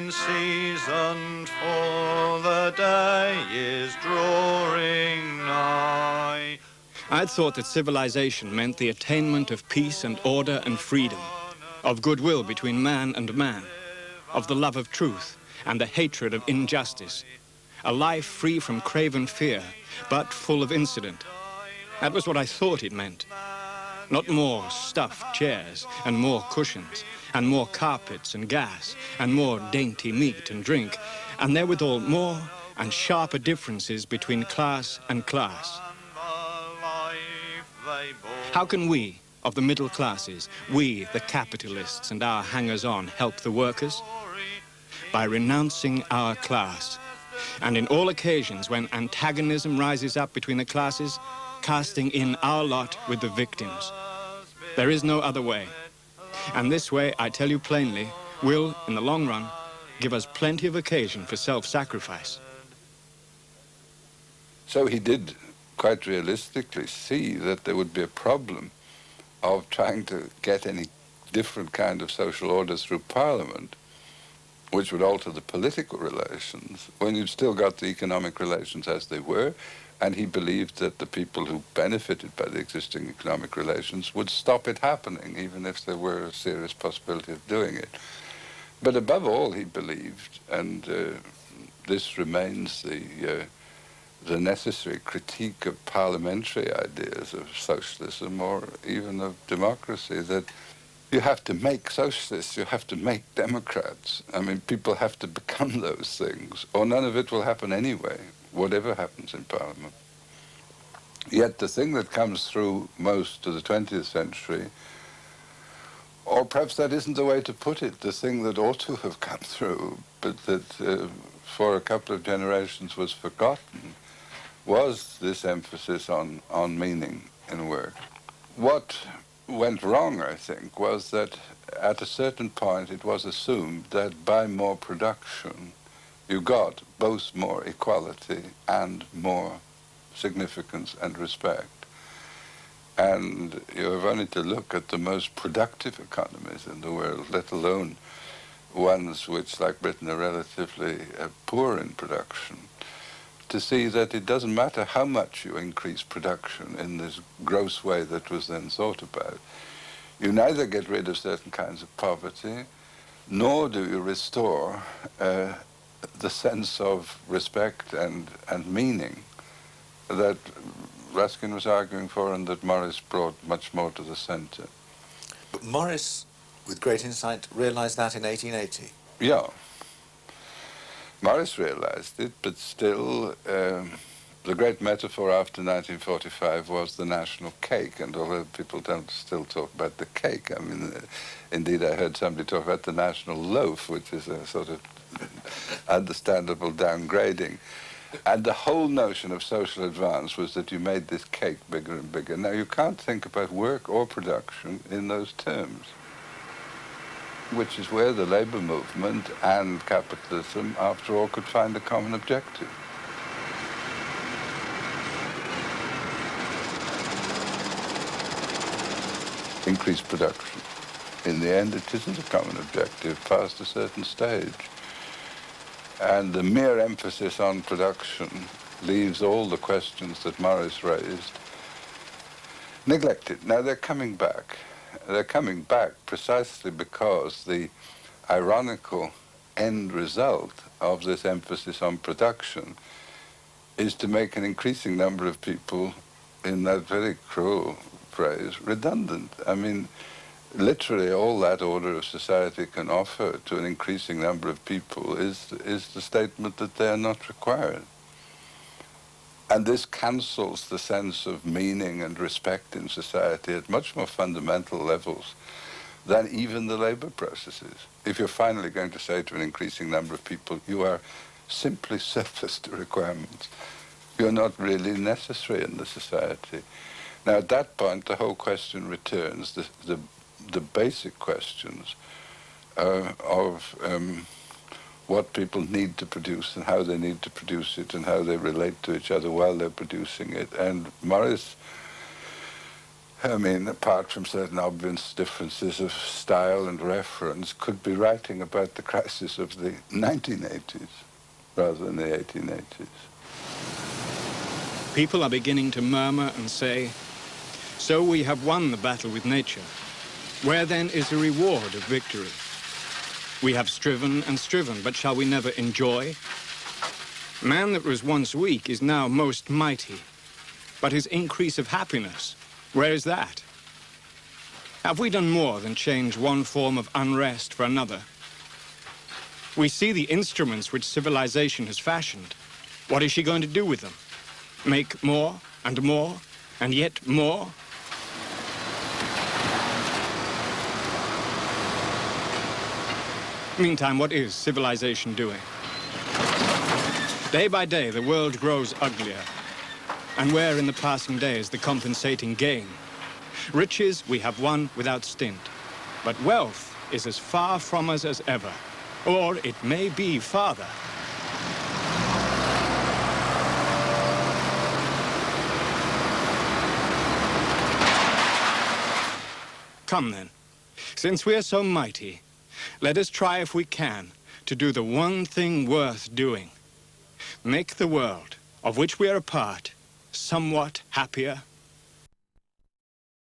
in season, for the day is drawing nigh. I'd thought that civilization meant the attainment of peace and order and freedom, of goodwill between man and man, of the love of truth and the hatred of injustice, a life free from craven fear, but full of incident. That was what I thought it meant. Not more stuffed chairs and more cushions and more carpets and gas and more dainty meat and drink, and therewithal more and sharper differences between class and class. How can we, of the middle classes, we, the capitalists and our hangers-on, help the workers? By renouncing our class. And in all occasions when antagonism rises up between the classes, casting in our lot with the victims. There is no other way. And this way, I tell you plainly, will, in the long run, give us plenty of occasion for self-sacrifice. So he did quite realistically see that there would be a problem of trying to get any different kind of social order through Parliament, which would alter the political relations, when you've still got the economic relations as they were, and he believed that the people who benefited by the existing economic relations would stop it happening, even if there were a serious possibility of doing it. But above all, he believed, and this remains the necessary critique of parliamentary ideas of socialism or even of democracy, that you have to make socialists, you have to make Democrats. I mean, people have to become those things, or none of it will happen anyway, whatever happens in Parliament. Yet the thing that comes through most of the 20th century, or perhaps that isn't the way to put it, the thing that ought to have come through, but that for a couple of generations was forgotten, was this emphasis on meaning in work. What went wrong, I think, was that at a certain point it was assumed that by more production you got both more equality and more significance and respect. And you have only to look at the most productive economies in the world, let alone ones which, like Britain, are relatively poor in production, to see that it doesn't matter how much you increase production in this gross way that was then thought about. You neither get rid of certain kinds of poverty, nor do you restore the sense of respect and meaning that Ruskin was arguing for and that Morris brought much more to the center. But Morris, with great insight, realized that in 1880. Yeah. Morris realized it, but still the great metaphor after 1945 was the national cake, and although people don't still talk about the cake, I mean, indeed I heard somebody talk about the national loaf, which is a sort of understandable downgrading. And the whole notion of social advance was that you made this cake bigger and bigger. Now, you can't think about work or production in those terms, which is where the labor movement and capitalism, after all, could find a common objective. Increased production. In the end, it isn't a common objective past a certain stage. And the mere emphasis on production leaves all the questions that Morris raised neglected. Now, they're coming back. They're coming back precisely because the ironical end result of this emphasis on production is to make an increasing number of people, in that very cruel phrase, redundant. I mean, literally all that order of society can offer to an increasing number of people is the statement that they are not required. And this cancels the sense of meaning and respect in society at much more fundamental levels than even the labor processes. If you're finally going to say to an increasing number of people, you are simply surplus to requirements, you're not really necessary in the society. Now, at that point, the whole question returns, the basic questions of what people need to produce and how they need to produce it and how they relate to each other while they're producing it. And Morris I mean, apart from certain obvious differences of style and reference, could be writing about the crisis of the 1980s rather than the 1880s. People are beginning to murmur and say, so we have won the battle with nature. Where then is the reward of victory? We have striven and striven, but shall we never enjoy? Man that was once weak is now most mighty. But his increase of happiness, where is that? Have we done more than change one form of unrest for another? We see the instruments which civilization has fashioned. What is she going to do with them? Make more and more and yet more? Meantime, what is civilization doing? Day by day, the world grows uglier. And where in the passing day is the compensating gain? Riches we have won without stint, but wealth is as far from us as ever, or it may be farther. Come then, since we are so mighty, let us try if we can to do the one thing worth doing. Make the world, of which we are a part, somewhat happier